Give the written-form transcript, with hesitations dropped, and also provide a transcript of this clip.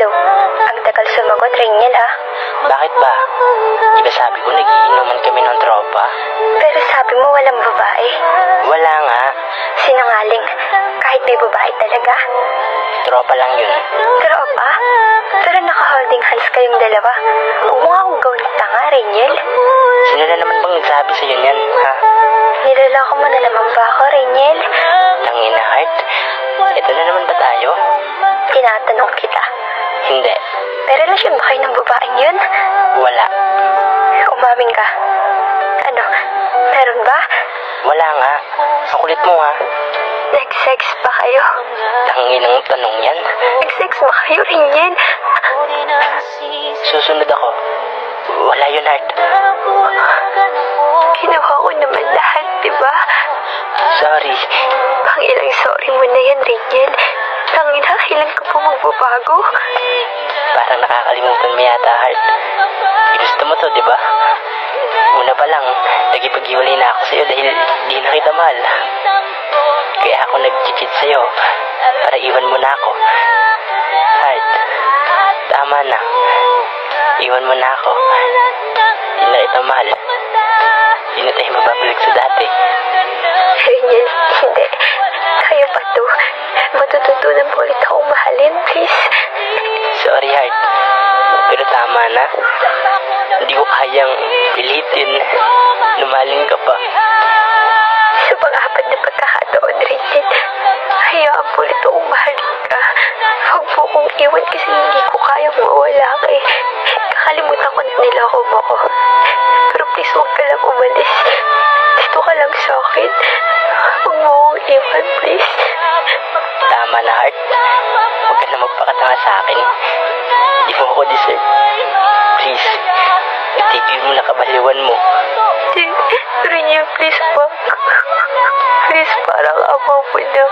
Hello, ang tagal sumagot, Rainiel ha? Bakit ba? Di ba sabi ko nagiinuman kami ng tropa? Pero sabi mo walang babae. Wala nga. Sinungaling, kahit may babae talaga. Tropa lang yun. Tropa? Pero naka-holding hands kayong dalawa. Huwag mo akong gawing tanga, Rainiel. Sino na naman bang nagsabi sa'yo niyan, ha? Niloloko mo na naman ba ako, Rainiel? Tangina, Heart. Ito na naman ba tayo? Tinatanong kita. Hindi. May relasyon ba kayo ng babaeng yun? Wala. Umamin ka. Ano, meron ba? Wala nga. Ang kulit mo, ha? Nag-sex pa kayo? Tanginang tanong yan. Nag-sex ba kayo, Rainiel? Susunod ako. Wala yun, Heart. Ginawa ko naman lahat, diba? Sorry. Pang ilang sorry mo na yan, Rainiel. Tangina, kailan ka pa magbabago? Parang nakakalimutan mo yata, Heart. Ginusto mo to, di ba? Una pa lang, nagipag-iwalay na ako sa'yo dahil di na kita mahal. Kaya ako nag-cheat sa'yo para iwan mo na ako. Heart, tama na. Iwan mo na ako. Di na kita mahal. Di na tayo mababalik sa dati. Rainiel, hindi. Kaya pa to. Matututunan mo ulit akong mahalin, please. Sorry, Heart. Pero tama na. Hindi ko kayang pilitin. Lumaling ka pa. Sa pang-apat na pagkakataon, Rainiel, hayaan mo ulit akong mahalin ka. Huwag mo kong iwan kasi hindi ko kayang mawala kay. Kakalimutan ko na niloko mo ko. Pero please, huwag ka lang umalis. Dito ka lang sa akin. Huwag mo akong iwan, please. Tama na, Heart. Huwag ka na magpakatanga sa akin. Hindi mo ako deserve. Please, itigil mo na kabaliwan mo. Rainiel, please, wag. Please, parang ama mo na.